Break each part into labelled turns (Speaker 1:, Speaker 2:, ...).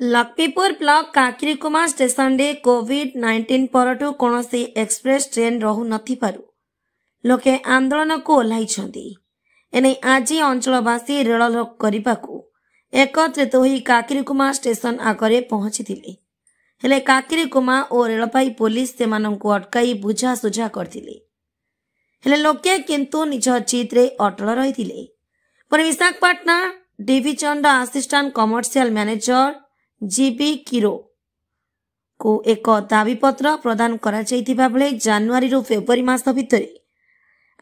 Speaker 1: Laxmipur block काकिरीकुमा station रे कोविड-19 परठू कौनसी express train रहू नथिपारु लोके आंदोलन को ओह्लाइछंती। एने आज अंचलवासी रेल रोक करने एकत्रित होई काकिरीकुमा स्टेशन आगरे पहुंचीथिले। हेले काकिरीकुमा और रेलपाई पुलिस सेमानंकु अटकाई बुझासुझा करथिले। हेले लोके किंतु निज चित्रे अटल रहिथिले। पर Visakhapatnam division assistant commercial manager G किरो को एक दाबीपत्र प्रदान करा जायतिबा बेले जनवरी रु फेब्रुआरी मास भितरे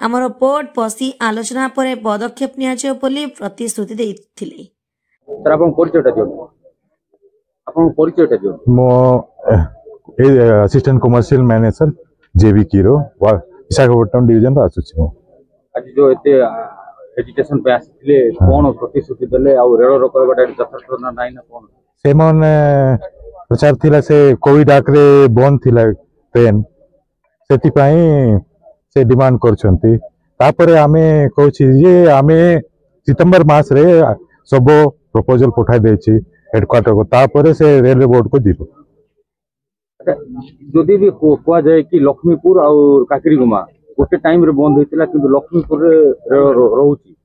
Speaker 1: आमर पोर्ट पसी आलोचना पर पदक्षेप नियाजियो बोली प्रतिश्रुति देथिले।
Speaker 2: सर आपन परिचयटा दियो।
Speaker 3: मो असिस्टेंट कमर्शियल मैनेजर जेबी किरो विशाखापट्टनम डिविजन रा आसुछि। मो
Speaker 2: आज जो एते एजुकेशन पे आसिले कोन प्रतिश्रुति देले आ रेल रोकबाटा यथार्थ ना नाही ना कोन
Speaker 3: से मन प्रचार थिला से कोविड आकरे बंद थिला ट्रेन सेति पई से डिमांड करछंती। तापरे आमे कहछि जे आमे सितंबर मास रे सब प्रपोजल पठाई देछि हेडक्वार्टर को। तापरे से रेलवे बोर्ड को दिबो।
Speaker 2: जदि भी कोआ जाय कि लक्ष्मीपुर और काकिरीकुमा गोटे टाइम रे बंद होइतिला किंतु लक्ष्मीपुर रे रहउछि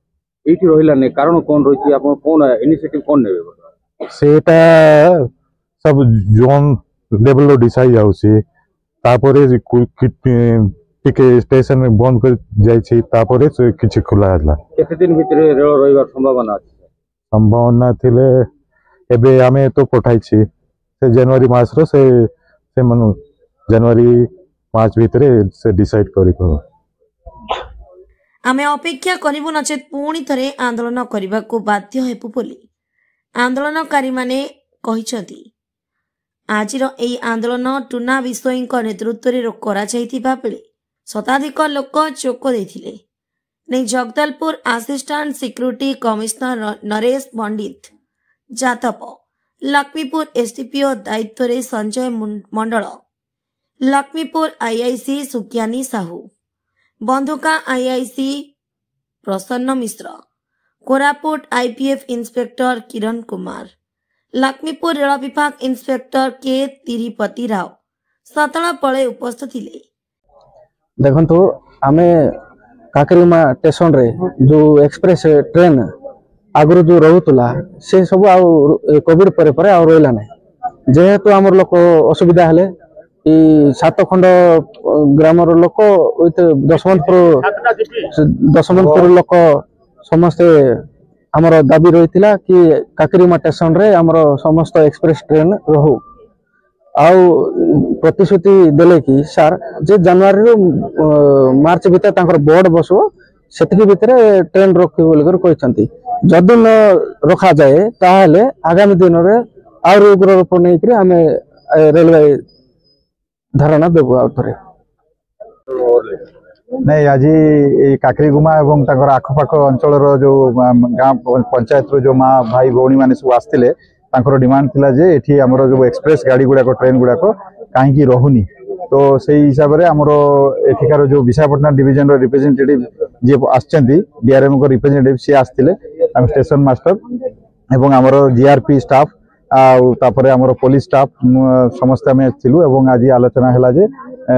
Speaker 2: एठी रहिला ने कारण कोन रहिछि आपण कोन इनिशिएटिव कोन नेबे
Speaker 3: सेटा सब जोन लेवल रो डिसाइड जाउछि। तापरे टिके स्टेशन में बंद कर जाय छी। तापरे से किछि खुला हला
Speaker 2: केते दिन भीतर रेल रहिबार संभावना अछि।
Speaker 3: संभावना थिले एबे आमे तो पठाई छी से जनवरी मास रो से मनु जनवरी मास भीतर से डिसाइड करी को
Speaker 1: आमे अपेक्षा करिबु नचेत पुणी थरे आंदोलन करबा को बाध्य हेबु बोली आंदोलनकारी माने कहिसथि। आजिर एई आंदोलन टुना विश्वईंक नेतृत्व रे करा जायतिबा बेले शताधिक लोक चोक देथिले। नै Jagdalpur assistant security commissioner Naresh Pandit जातप, लक्ष्मीपुर एसडीपीओ दायित्व रे संजय मंडल, लक्ष्मीपुर आईआईसी सुज्ञानी साहू, बंधुका IIC Prasanna Mishra, Koraput IPF inspector Kiran Kumar, Laxmipur rail विभाग इंस्पेक्टर के तिरुपति राव सतळ पळे उपस्थित थिले।
Speaker 4: देखंतु आमे काकिरीकुमा स्टेशन रे जो एक्सप्रेस ट्रेन आगु जो रहूला से सब आ कोविड पर पर आ रहिला नै जेहेतु हमर लोक असुविधा हले ई सात खंड ग्राम रो लोक दशमंतपुर लोक समस्त हमर दाबी रहितिला कि काकिरीकुमा स्टेशन रे हमर समस्त एक्सप्रेस ट्रेन रहू आउ प्रतिश्रुति देले कि सर जे जनवरी रो मार्च भीतर तांकर बोर्ड बसो सेतिकी भीतर ट्रेन रखि बोल कर कहचंती। जदि न रखा जाए ताहले आगामी दिन रे और उग्र रूप नै कि हमें रेलवे धारणा देबो आउथरे
Speaker 3: नहीं। आज काकिरीकुमा एवं ताकर आखपाख अंचल जो गाँ पंचायत रो जो माँ भाई भौणी माने सब आस्तिले तांकर डिमांड थिला जे एठी हमरो जो एक्सप्रेस गाड़ी गुडा को ट्रेन गुडा को काहे की रहूनी। तो सेही हिसाब रे हमरो एठिकार जो विशाखापट्टनम डिविजन रो रिप्रेजेंटेटिव जे आछंती डीआरएम को रिप्रेजेंटेटिव से आस्तिले हम स्टेशन मास्टर एवं हमरो जीआरपी स्टाफ आ तापरे हमरो पुलिस स्टाफ समस्त में थिलु एवं आज आलोचना हला जे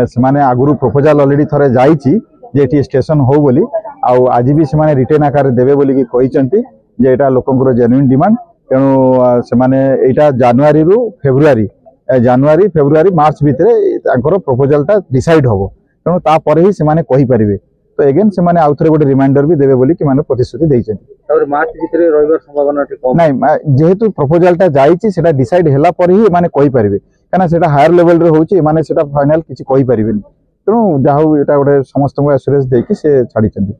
Speaker 3: से माने आगुरु प्रपोजल ऑलरेडी थरे जाईची जे एठी स्टेशन हो बोली आ आज भी से माने रिटर्न आकार देबे बोली कि कहिसंती जे एटा लोकंकर जेन्युइन डिमांड। तेणु से माने एटा जनवरी रु फेब्रुआरी मार्च भितरे तांकर प्रपोजल ता डिसाइड होबो। तेणु ता परे ही से माने कहि परिबे। तो अगेन से माने आउथरे गोटे रिमाइंडर भी देबे बोली कि माने प्रतिश्रुति दैछंती।
Speaker 2: और मार्च भितरे रहबार संभावना कम
Speaker 3: नहीं जेहेतु प्रपोजल ता जाईची सेटा डिसाइड हेला पर ही माने कहि परिबे काना सेटा हायर लेवल रे होउची माने सेटा फाइनल किछि कहि परिबेनी। तेणु जाहु एटा गोटे समस्त को एश्योरेंस देकी से छाडिचंती।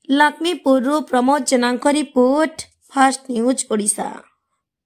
Speaker 1: लक्ष्मीपुर प्रमोद जनांक रिपोर्ट फास्ट न्यूज ओडिशा।